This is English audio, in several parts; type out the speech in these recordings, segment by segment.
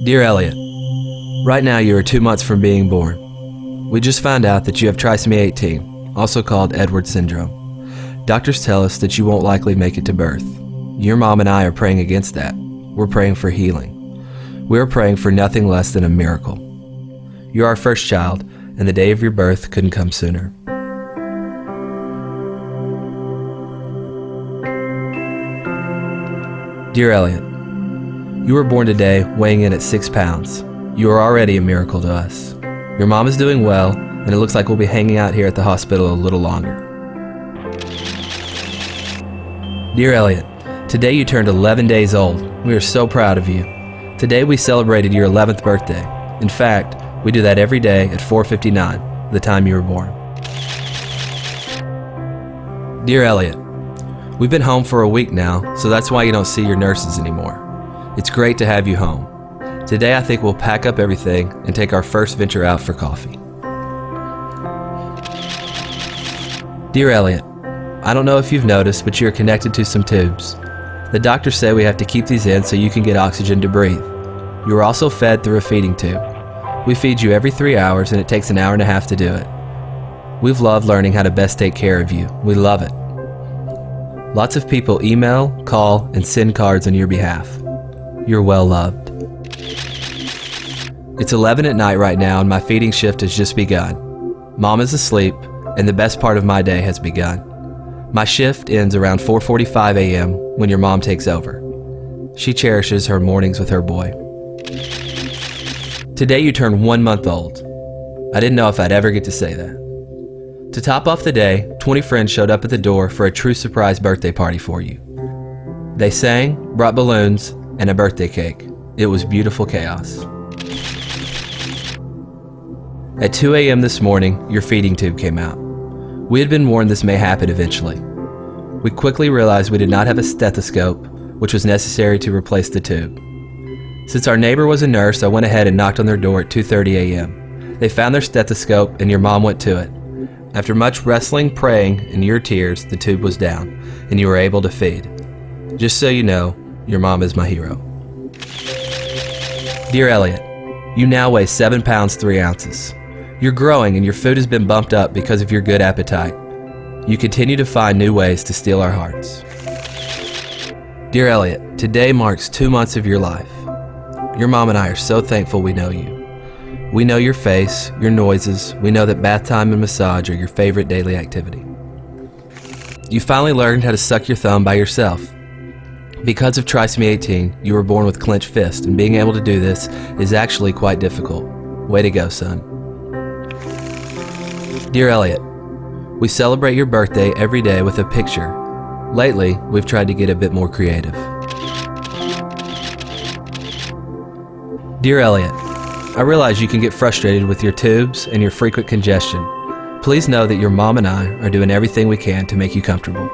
Dear Eliot, right now you are 2 months from being born. We just found out that you have trisomy 18, also called Edwards syndrome. Doctors tell us that you won't likely make it to birth. Your mom and I are praying against that. We're praying for healing. We're praying for nothing less than a miracle. You're our first child, and the day of your birth couldn't come sooner. Dear Eliot, you were born today weighing in at 6 pounds. You are already a miracle to us. Your mom is doing well, and it looks like we'll be hanging out here at the hospital a little longer. Dear Eliot, today you turned 11 days old. We are so proud of you. Today we celebrated your 11th birthday. In fact, we do that every day at 4:59, the time you were born. Dear Eliot, we've been home for a week now, so that's why you don't see your nurses anymore. It's great to have you home. Today I think we'll pack up everything and take our first venture out for coffee. Dear Eliot, I don't know if you've noticed, but you're connected to some tubes. The doctors say we have to keep these in so you can get oxygen to breathe. You are also fed through a feeding tube. We feed you every 3 hours and it takes an hour and a half to do it. We've loved learning how to best take care of you. We love it. Lots of people email, call, and send cards on your behalf. You're well loved. It's 11 at night right now and my feeding shift has just begun. Mom is asleep and the best part of my day has begun. My shift ends around 4:45 a.m. when your mom takes over. She cherishes her mornings with her boy. Today you turn 1 month old. I didn't know if I'd ever get to say that. To top off the day, 20 friends showed up at the door for a true surprise birthday party for you. They sang, brought balloons, and a birthday cake. It was beautiful chaos. At 2 a.m. this morning, your feeding tube came out. We had been warned this may happen eventually. We quickly realized we did not have a stethoscope, which was necessary to replace the tube. Since our neighbor was a nurse, I went ahead and knocked on their door at 2:30 a.m. They found their stethoscope and your mom went to it. After much wrestling, praying, and your tears, the tube was down, and you were able to feed. Just so you know, your mom is my hero. Dear Eliot, you now weigh 7 pounds 3 ounces. You're growing and your food has been bumped up because of your good appetite. You continue to find new ways to steal our hearts. Dear Eliot, today marks 2 months of your life. Your mom and I are so thankful we know you. We know your face, your noises. We know that bath time and massage are your favorite daily activity. You finally learned how to suck your thumb by yourself. Because of trisomy 18, you were born with clenched fists, and being able to do this is actually quite difficult. Way to go, son. Dear Eliot, we celebrate your birthday every day with a picture. Lately, we've tried to get a bit more creative. Dear Eliot, I realize you can get frustrated with your tubes and your frequent congestion. Please know that your mom and I are doing everything we can to make you comfortable.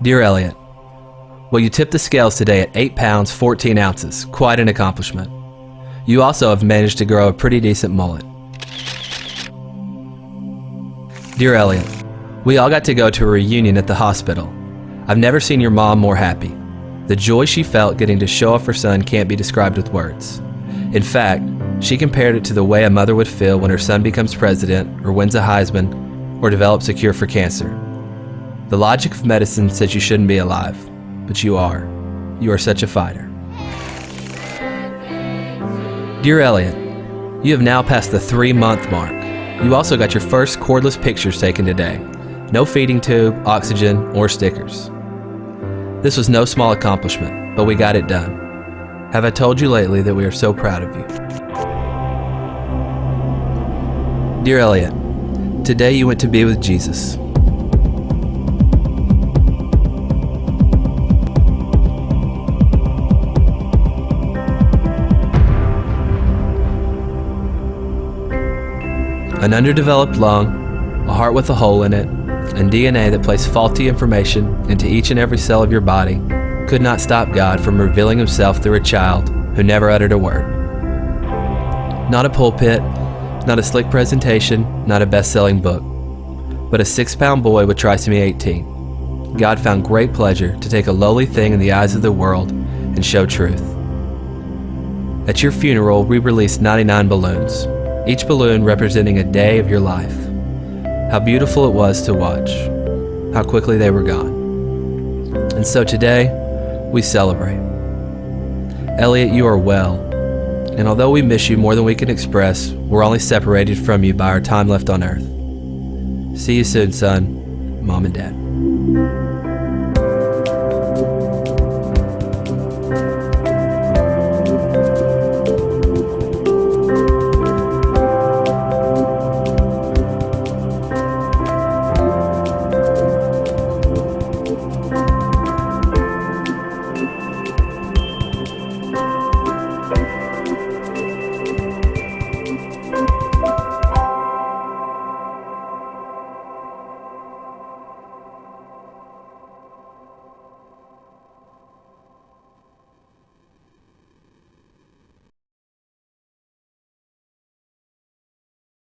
Dear Eliot, well, you tipped the scales today at 8 pounds 14 ounces. Quite an accomplishment. You also have managed to grow a pretty decent mullet. Dear Eliot, we all got to go to a reunion at the hospital. I've never seen your mom more happy. The joy she felt getting to show off her son can't be described with words. In fact, she compared it to the way a mother would feel when her son becomes president or wins a Heisman or develops a cure for cancer. The logic of medicine says you shouldn't be alive, but you are. You are such a fighter. Dear Eliot, you have now passed the 3-month mark. You also got your first cordless pictures taken today. No feeding tube, oxygen, or stickers. This was no small accomplishment, but we got it done. Have I told you lately that we are so proud of you? Dear Eliot, today you went to be with Jesus. An underdeveloped lung, a heart with a hole in it, and DNA that placed faulty information into each and every cell of your body could not stop God from revealing himself through a child who never uttered a word. Not a pulpit, not a slick presentation, not a best-selling book, but a 6-pound boy with trisomy 18. God found great pleasure to take a lowly thing in the eyes of the world and show truth. At your funeral, we released 99 balloons, each balloon representing a day of your life. How beautiful it was to watch, how quickly they were gone. And so today, we celebrate. Eliot, you are well, and although we miss you more than we can express, we're only separated from you by our time left on earth. See you soon, son, Mom and Dad.